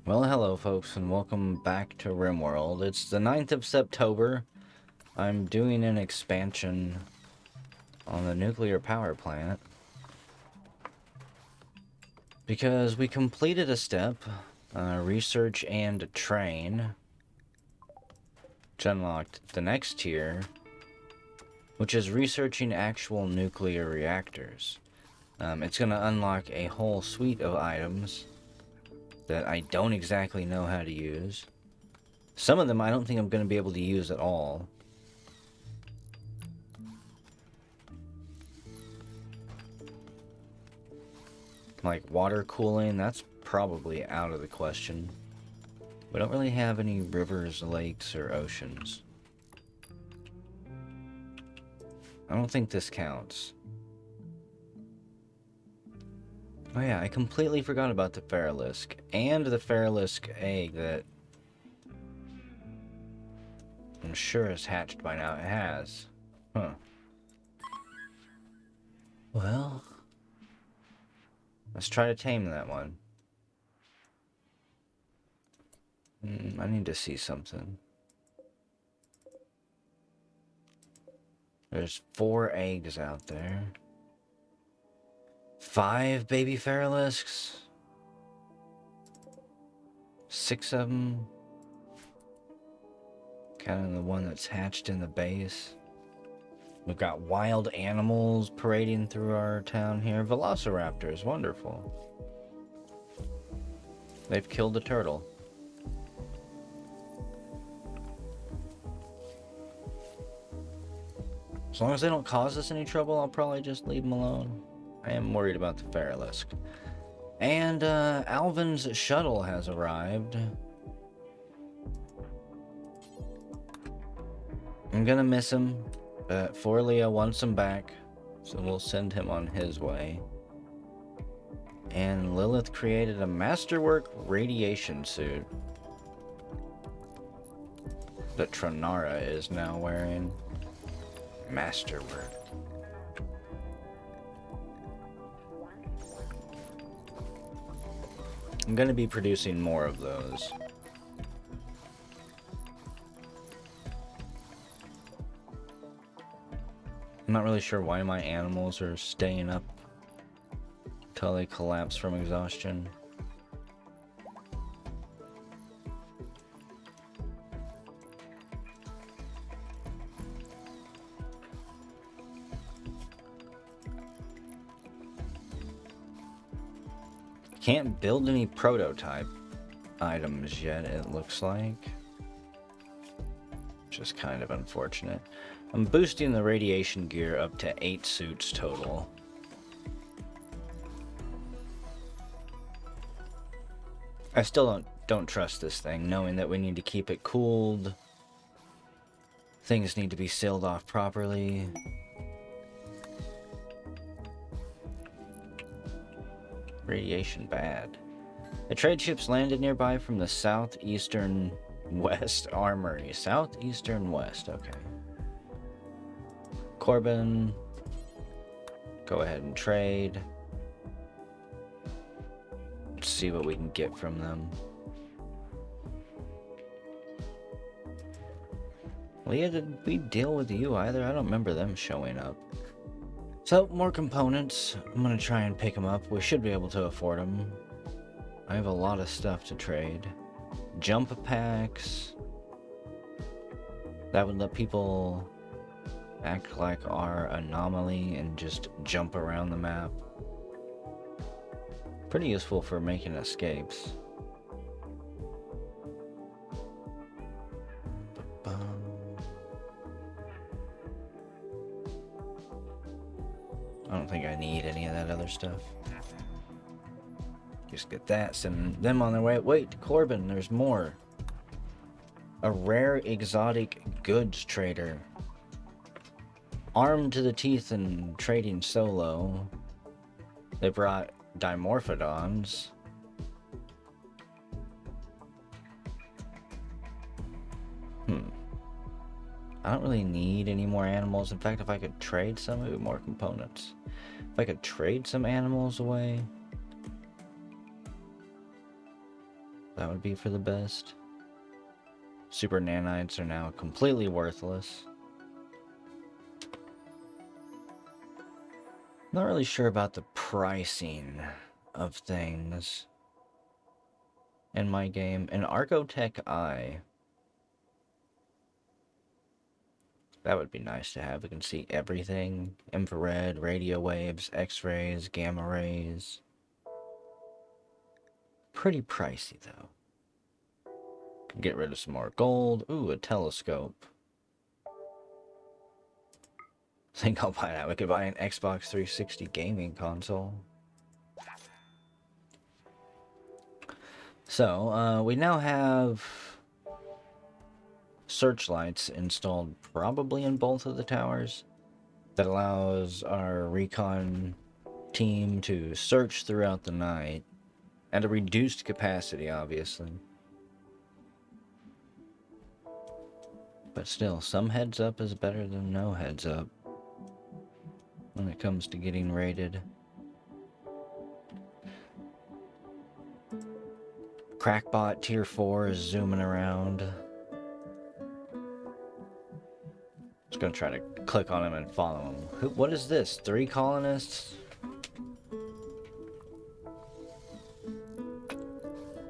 Well, hello folks, and welcome back to Rimworld. It's the 9th of September. I'm doing an expansion on the nuclear power plant because we completed a step, research and train, which unlocked the next tier, which is researching actual nuclear reactors. It's going to unlock a whole suite of items that I don't exactly know how to use. Some of them I don't think I'm going to be able to use at all. Like water cooling, that's probably out of the question. We don't really have any rivers, lakes, or oceans. I don't think this counts. Oh yeah, I completely forgot about the Feralisk and the Feralisk egg that I'm sure is hatched by now. It has. Huh. Well, let's try to tame that one. I need to see something. There's 4 eggs out there. 5 baby Feralisks. 6 of them. Kind of the one that's hatched in the base. We've got wild animals parading through our town here. Velociraptors, wonderful. They've killed a turtle. As long as they don't cause us any trouble, I'll probably just leave them alone. I am worried about the Feralisk. And Alvin's shuttle has arrived. I'm gonna miss him, but Forlia wants him back, so we'll send him on his way. And Lilith created a masterwork radiation suit that Tronara is now wearing. Masterwork. I'm gonna be producing more of those. I'm not really sure why my animals are staying up until they collapse from exhaustion. Can't build any prototype items yet, it looks like. Which is kind of unfortunate. I'm boosting the radiation gear up to 8 suits total. I still don't trust this thing, knowing that we need to keep it cooled. Things need to be sealed off properly. Radiation bad. A trade ship's landed nearby from the southeastern west armory. Southeastern west, okay. Corbin, go ahead and trade. Let's see what we can get from them. Leah, did we deal with you either? I don't remember them showing up. So, more components. I'm gonna try and pick them up. We should be able to afford them. I have a lot of stuff to trade. Jump packs. That would let people act like our anomaly and just jump around the map. Pretty useful for making escapes. I don't think I need any of that other stuff. Just get that, send them on their way. Wait, Corbin, there's more. A rare exotic goods trader. Armed to the teeth and trading solo. They brought Dimorphodons. I don't really need any more animals. In fact, if I could trade some, it would be more components. If I could trade some animals away. That would be for the best. Super nanites are now completely worthless. Not really sure about the pricing of things in my game. An Archotech Eye. That would be nice to have. We can see everything. Infrared, radio waves, X-rays, gamma rays. Pretty pricey, though. Can get rid of some more gold. Ooh, a telescope. I think I'll buy that. We could buy an Xbox 360 gaming console. So, we now have searchlights installed probably in both of the towers. That allows our recon team to search throughout the night. At a reduced capacity, obviously. But still, some heads up is better than no heads up when it comes to getting raided. Crackbot tier 4 is zooming around. Just gonna try to click on him and follow him. What is this? 3 colonists?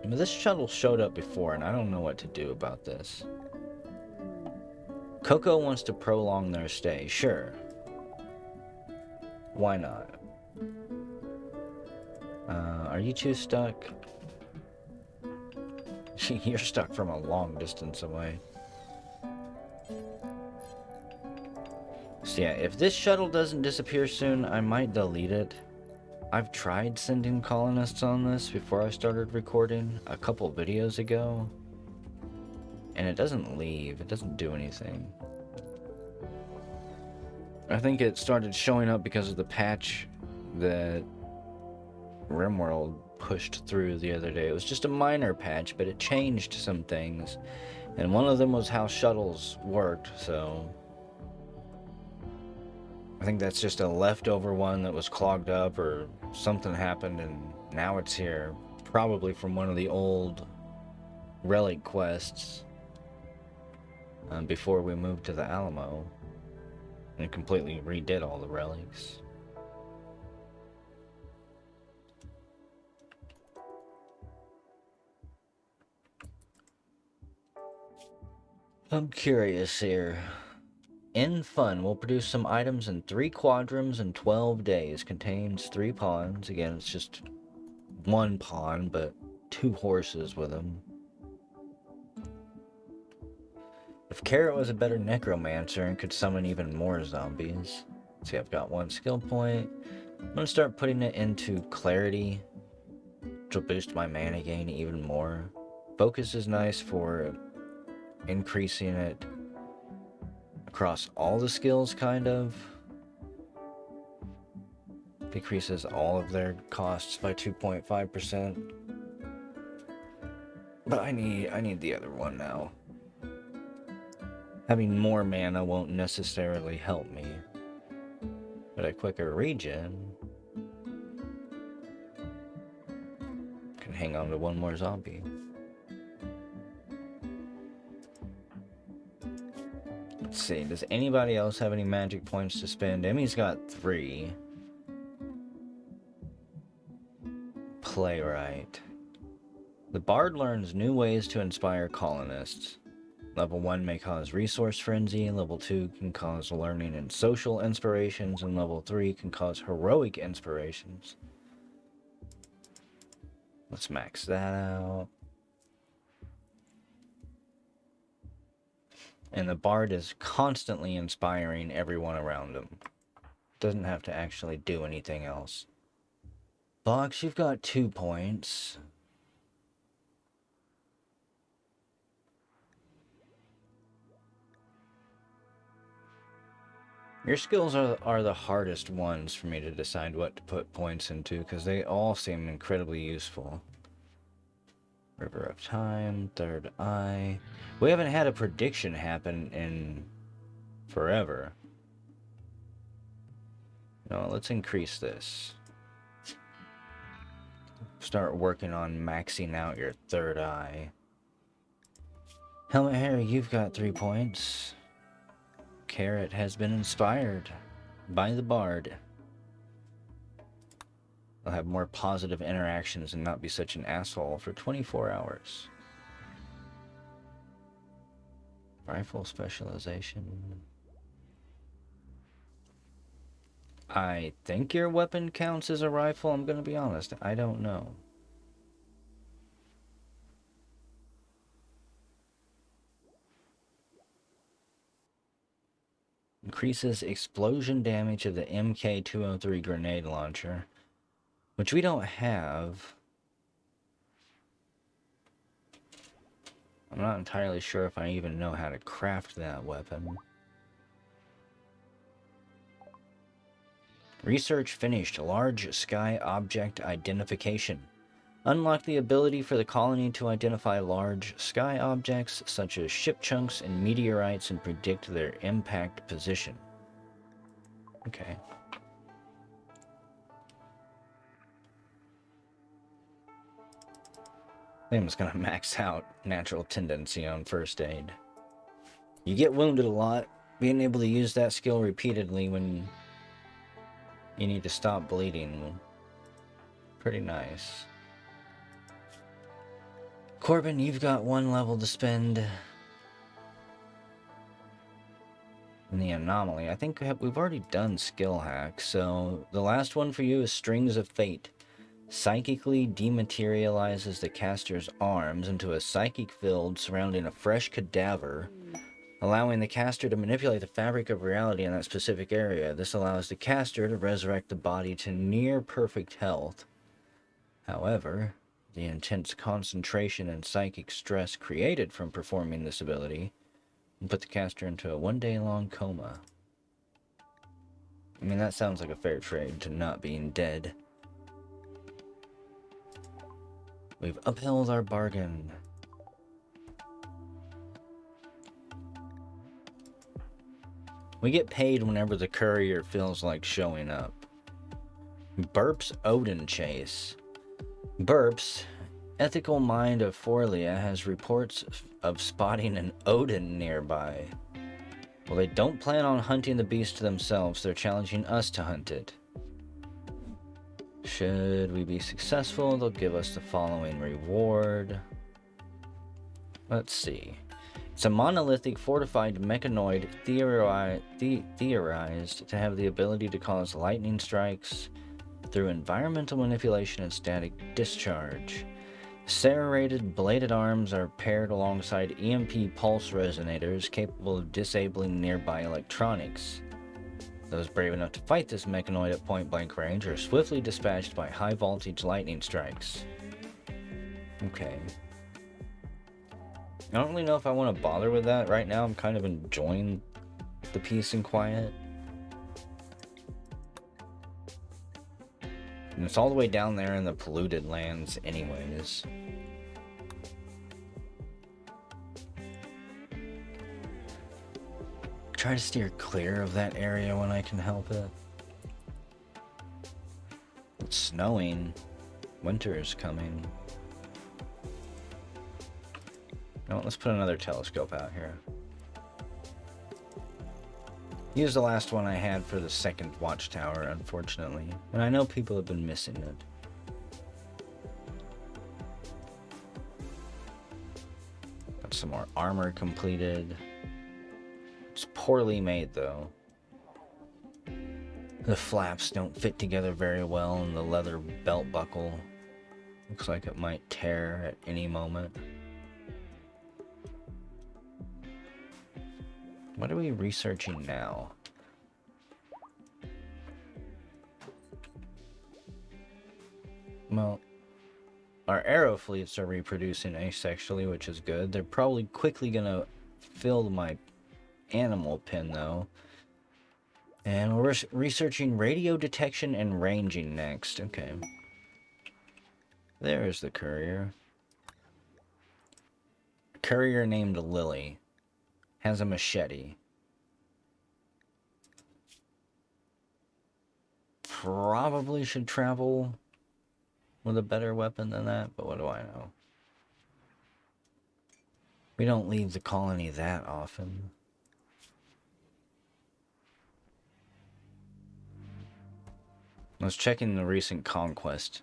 I mean, this shuttle showed up before, and I don't know what to do about this. Coco wants to prolong their stay. Sure. Why not? Are you two stuck? You're stuck from a long distance away. So yeah, if this shuttle doesn't disappear soon, I might delete it. I've tried sending colonists on this before I started recording a couple videos ago. And it doesn't leave. It doesn't do anything. I think it started showing up because of the patch that Rimworld pushed through the other day. It was just a minor patch, but it changed some things. And one of them was how shuttles worked, so I think that's just a leftover one that was clogged up or something happened and now it's here. Probably from one of the old relic quests before we moved to the Alamo and completely redid all the relics. I'm curious here. In Fun will produce some items in 3 quadrums in 12 days. Contains 3 pawns. Again, it's just 1 pawn, but 2 horses with them. If Carrot was a better necromancer and could summon even more zombies. See, I've got 1 skill point. I'm gonna start putting it into Clarity, which will boost my mana gain even more. Focus is nice for increasing it across all the skills, kind of. Decreases all of their costs by 2.5%. But I need the other one now. Having more mana won't necessarily help me. But a quicker regen can hang on to 1 more zombie. Let's see, does anybody else have any magic points to spend? Emmy's got 3. Playwright. The Bard learns new ways to inspire colonists. Level 1 may cause resource frenzy, level 2 can cause learning and social inspirations, and level 3 can cause heroic inspirations. Let's max that out. And the Bard is constantly inspiring everyone around him. Doesn't have to actually do anything else. Box, you've got 2 points. Your skills are the hardest ones for me to decide what to put points into, because they all seem incredibly useful. River of Time, Third Eye. We haven't had a prediction happen in forever. No, let's increase this. start working on maxing out your third eye. Helmet Hair, you've got 3 points. Carrot has been inspired by the bard. They'll have more positive interactions and not be such an asshole for 24 hours. Rifle specialization. I think your weapon counts as a rifle. I'm gonna be honest, I don't know. Increases explosion damage of the MK203 grenade launcher, which we don't have. I'm not entirely sure if I even know how to craft that weapon. Research finished. Large sky object identification. Unlock the ability for the colony to identify large sky objects such as ship chunks and meteorites and predict their impact position. Okay. I think I'm just gonna max out natural tendency on first aid. You get wounded a lot. Being able to use that skill repeatedly when you need to stop bleeding. Pretty nice. Corbin, you've got 1 level to spend. In the anomaly, I think we've already done skill hack, so the last one for you is Strings of Fate. Psychically dematerializes the caster's arms into a psychic field surrounding a fresh cadaver, allowing the caster to manipulate the fabric of reality in that specific area. This allows the caster to resurrect the body to near perfect health. However, the intense concentration and psychic stress created from performing this ability will put the caster into a 1-day-long coma. I mean, that sounds like a fair trade to not being dead. We've upheld our bargain. We get paid whenever the courier feels like showing up. Burp's Odin Chase. Burp's ethical mind of Forlia has reports of spotting an Odin nearby. Well, they don't plan on hunting the beast themselves, they're challenging us to hunt it. Should we be successful, they'll give us the following reward. Let's see. It's a monolithic fortified mechanoid theorized to have the ability to cause lightning strikes through environmental manipulation and static discharge. Serrated bladed arms are paired alongside EMP pulse resonators capable of disabling nearby electronics. Those brave enough to fight this mechanoid at point-blank range are swiftly dispatched by high-voltage lightning strikes. Okay. I don't really know if I want to bother with that right now. I'm kind of enjoying the peace and quiet. And it's all the way down there in the polluted lands anyways. Try to steer clear of that area when I can help it. It's snowing. Winter is coming. No, let's put another telescope out here. Use the last one I had for the second watchtower, unfortunately. And I know people have been missing it. Got some more armor completed. It's poorly made, though. The flaps don't fit together very well, and the leather belt buckle looks like it might tear at any moment. What are we researching now? Well, our arrow fleets are reproducing asexually, which is good. They're probably quickly gonna fill my animal pen, though. And we're researching radio detection and ranging next. Okay. There's the courier. Courier named Lily. Has a machete. Probably should travel with a better weapon than that, but what do I know? We don't leave the colony that often. I was checking the recent conquest.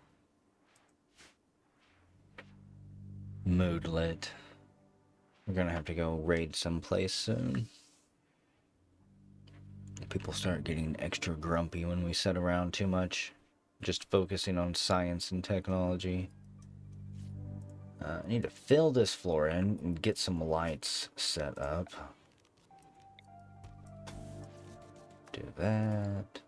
Moodlet. We're gonna have to go raid someplace soon. People start getting extra grumpy when we sit around too much, just focusing on science and technology. I need to fill this floor in and get some lights set up. Do that.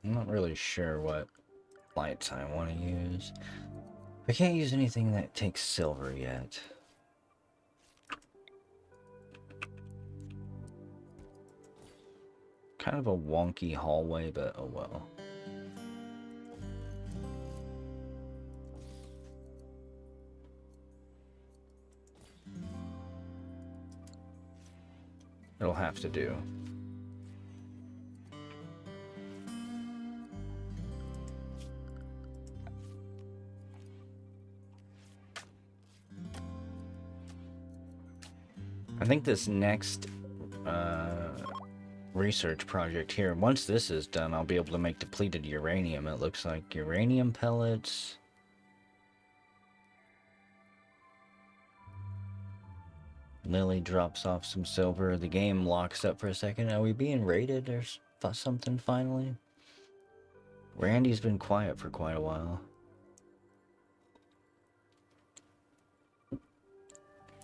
I'm not really sure what lights I want to use. I can't use anything that takes silver yet. Kind of a wonky hallway, but oh well. It'll have to do. I think this next research project here, once this is done, I'll be able to make depleted uranium. It looks like uranium pellets. Lily drops off some silver. The game locks up for a second. Are we being raided or something finally? Randy's been quiet for quite a while.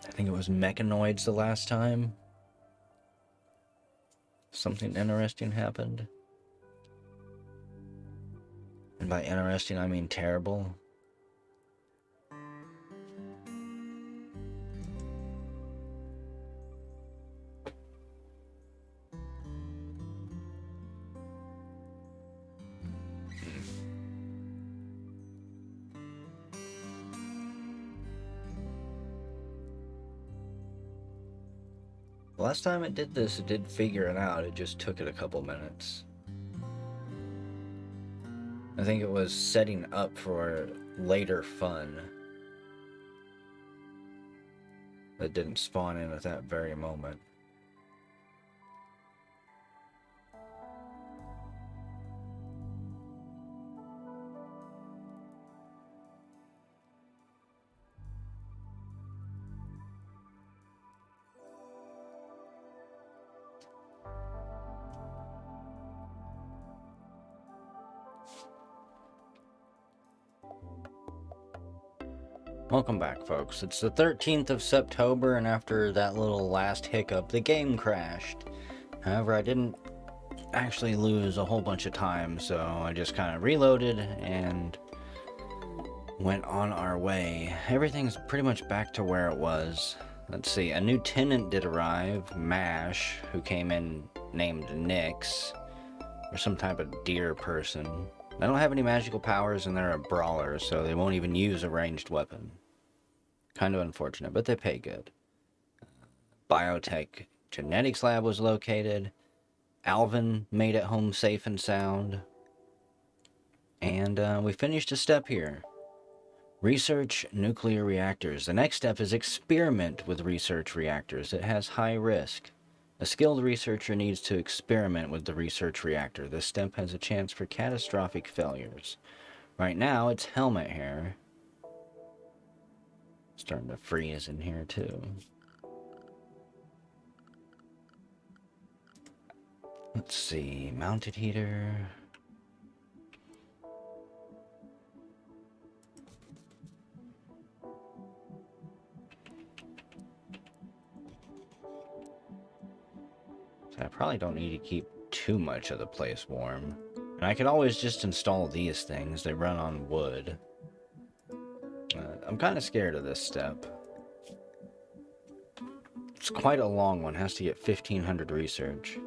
I think it was mechanoids the last time. Something interesting happened. And by interesting, I mean terrible. Last time it did this, it did figure it out. It just took it a couple minutes. I think it was setting up for later fun that didn't spawn in at that very moment. Welcome back, folks. It's the 13th of September, and after that little last hiccup, the game crashed. However, I didn't actually lose a whole bunch of time, so I just kind of reloaded and went on our way. Everything's pretty much back to where it was. Let's see, a new tenant did arrive, Mash, who came in named Nyx, or some type of deer person. They don't have any magical powers and they're a brawler, so they won't even use a ranged weapon. Kind of unfortunate, but they pay good. Biotech genetics lab was located. Alvin made it home safe and sound. And we finished a step here. Research nuclear reactors. The next step is experiment with research reactors. It has high risk. A skilled researcher needs to experiment with the research reactor. This step has a chance for catastrophic failures. Right now, it's helmet hair. Starting to freeze in here, too. Let's see. Mounted heater. I probably don't need to keep too much of the place warm. And I could always just install these things. They run on wood. I'm kind of scared of this step. It's quite a long one. Has to get 1,500 research.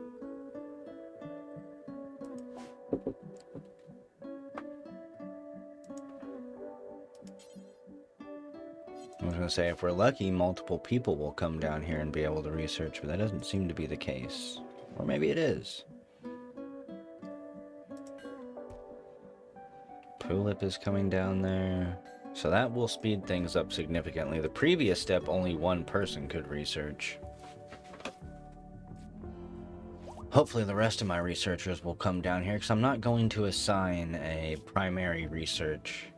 gonna say, if we're lucky, multiple people will come down here and be able to research, but that doesn't seem to be the case. Or maybe it is. Tulip is coming down there. So that will speed things up significantly. The previous step, only one person could research. Hopefully the rest of my researchers will come down here, because I'm not going to assign a primary research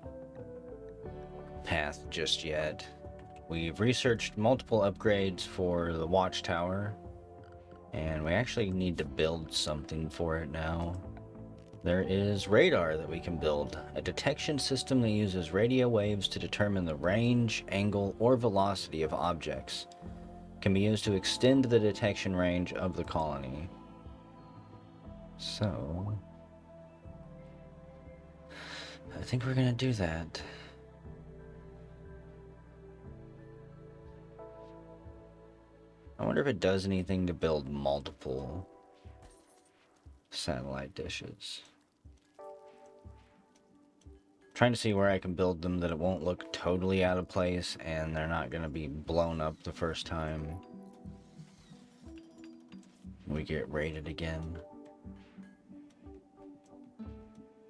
path just yet. We've researched multiple upgrades for the watchtower, and we actually need to build something for it now. There is radar that we can build, a detection system that uses radio waves to determine the range, angle, or velocity of objects. It can be used to extend the detection range of the colony. So, I think we're gonna do that. I wonder if it does anything to build multiple satellite dishes. Trying to see where I can build them that it won't look totally out of place and they're not going to be blown up the first time we get raided again.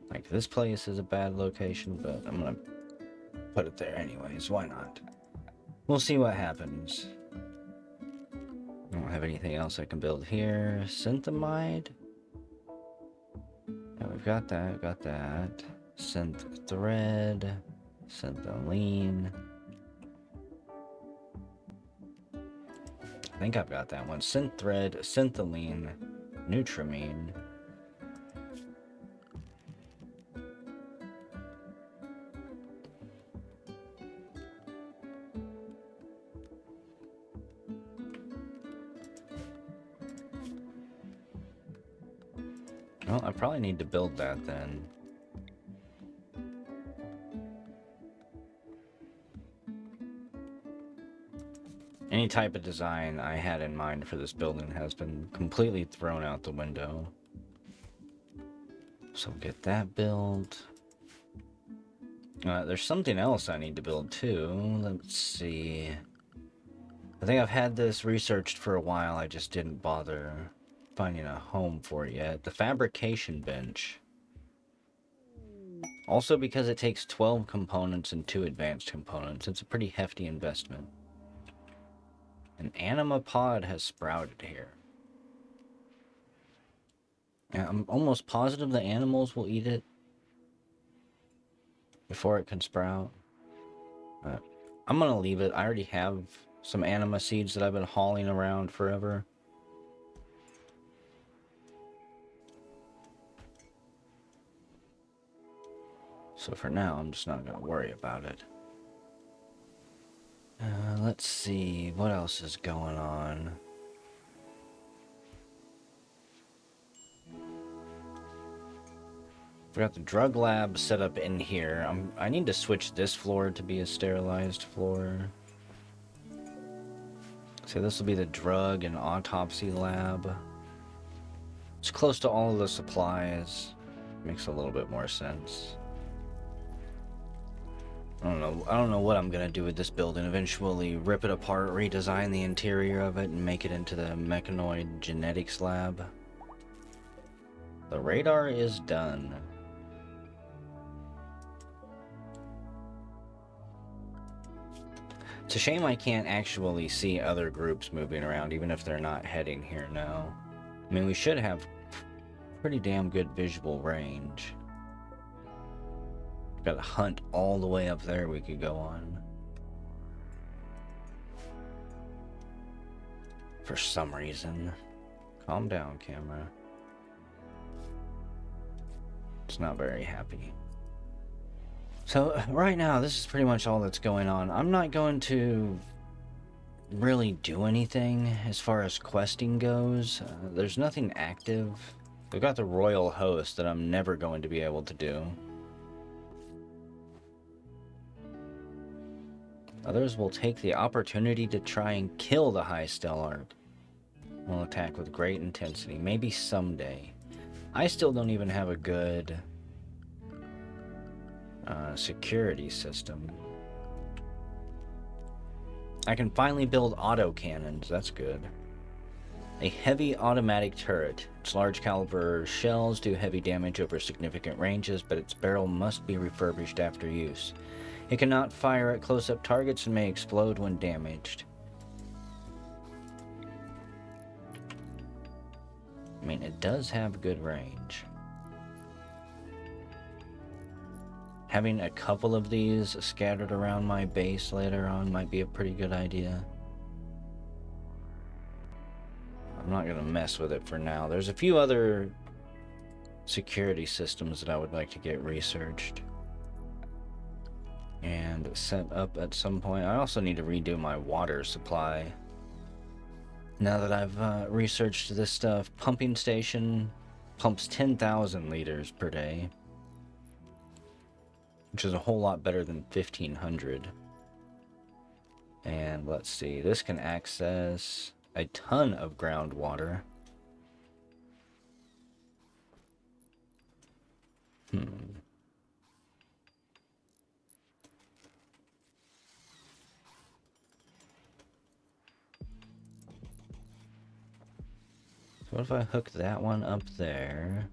Like, this place is a bad location, but I'm going to put it there anyways. Why not? We'll see what happens. I don't have anything else I can build here. Synthamide? Yeah, we've got that, we've got that. Synth thread, syntholine. I think I've got that one. Synth thread, syntholine, nutramine. Well, I probably need to build that then. Any type of design I had in mind for this building has been completely thrown out the window. So get that built. There's something else I need to build too. Let's see. I think I've had this researched for a while. I just didn't bother finding a home for it yet. The fabrication bench. Also, because it takes 12 components and 2 advanced components, it's a pretty hefty investment. An anima pod has sprouted here. Yeah, I'm almost positive the animals will eat it before it can sprout. I'm gonna leave it. I already have some anima seeds that I've been hauling around forever. So for now, I'm just not gonna worry about it. Let's see, what else is going on? We got the drug lab set up in here. I need to switch this floor to be a sterilized floor. So this will be the drug and autopsy lab. It's close to all of the supplies. Makes a little bit more sense. I don't know what I'm gonna do with this building. Eventually rip it apart, redesign the interior of it, and make it into the mechanoid genetics lab. The radar is done. It's a shame I can't actually see other groups moving around, even if they're not heading here now. I mean, we should have pretty damn good visual range. Got a hunt all the way up there we could go on. For some reason. Calm down, camera. It's not very happy. So, right now, this is pretty much all that's going on. I'm not going to really do anything as far as questing goes. There's nothing active. We've got the royal host that I'm never going to be able to do. Others will take the opportunity to try and kill the High Stellarch. Will attack with great intensity, maybe someday. I still don't even have a good security system. I can finally build auto cannons. That's good. A heavy automatic turret. Its large caliber shells do heavy damage over significant ranges, but its barrel must be refurbished after use. It cannot fire at close-up targets and may explode when damaged. I mean, it does have good range. Having a couple of these scattered around my base later on might be a pretty good idea. I'm not going to mess with it for now. There's a few other security systems that I would like to get researched and set up at some point. I also need to redo my water supply. Now that I've researched this stuff, pumping station pumps 10,000 liters per day, which is a whole lot better than 1,500. And let's see, this can access a ton of groundwater. So what if I hook that one up there?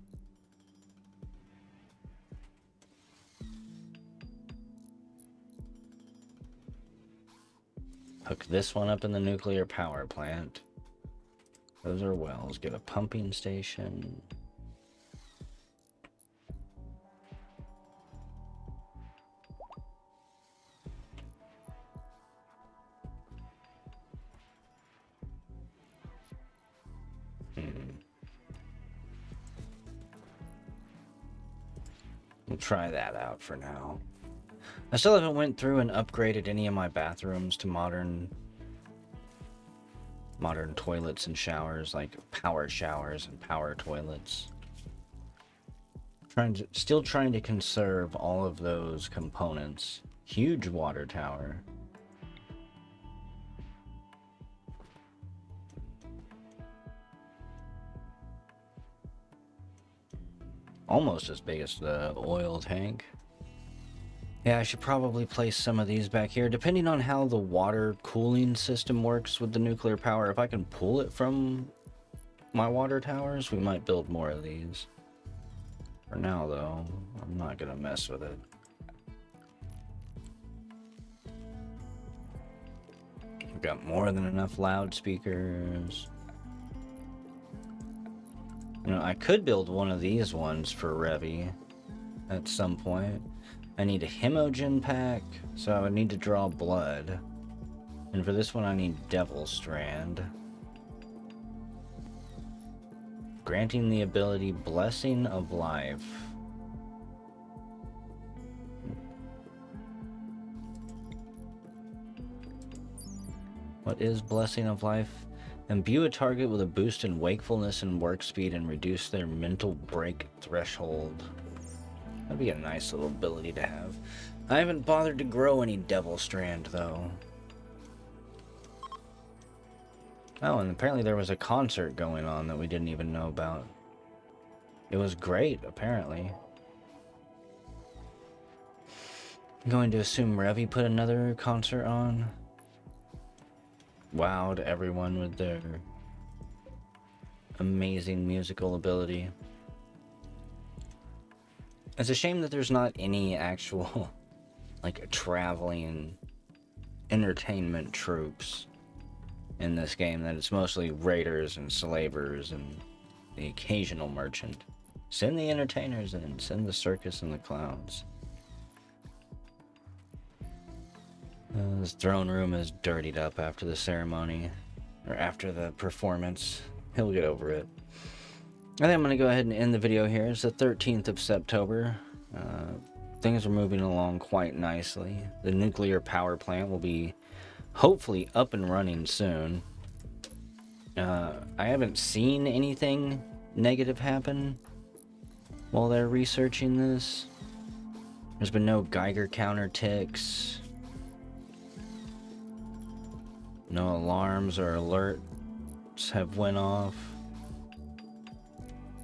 Hook this one up in the nuclear power plant. Those are wells. Get a pumping station. We'll try that out for now. I still haven't went through and upgraded any of my bathrooms to modern toilets and showers, like power showers and power toilets. Still trying to conserve all of those components. Huge water tower. Almost as big as the oil tank. Yeah, I should probably place some of these back here, depending on how the water cooling system works with the nuclear power. If I can pull it from my water towers, we might build more of these. For now, though, I'm not gonna mess with it. We've got more than enough loudspeakers. You know, I could build one of these ones for Revy at some point. I need a hemogen pack, so I would need to draw blood. And for this one, I need Devil Strand. Granting the ability Blessing of Life. What is Blessing of Life? Imbue a target with a boost in wakefulness and work speed and reduce their mental break threshold. That'd be a nice little ability to have. I haven't bothered to grow any Devil Strand, though. Oh, and apparently there was a concert going on that we didn't even know about. It was great, apparently. I'm going to assume Revy put another concert on. Wowed everyone with their amazing musical ability. It's a shame that there's not any actual, like, traveling entertainment troops in this game, that it's mostly raiders and slavers and the occasional merchant. Send the entertainers in, send the circus and the clowns. This throne room is dirtied up after the ceremony, or after the performance. He'll get over it. I think I'm going to go ahead and end the video here. It's the 13th of September. Things are moving along quite nicely. The nuclear power plant will be hopefully up and running soon. I haven't seen anything negative happen while they're researching this. There's been no Geiger counter ticks. No alarms or alerts have went off.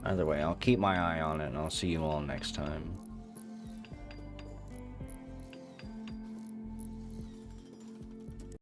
Either way, I'll keep my eye on it and I'll see you all next time.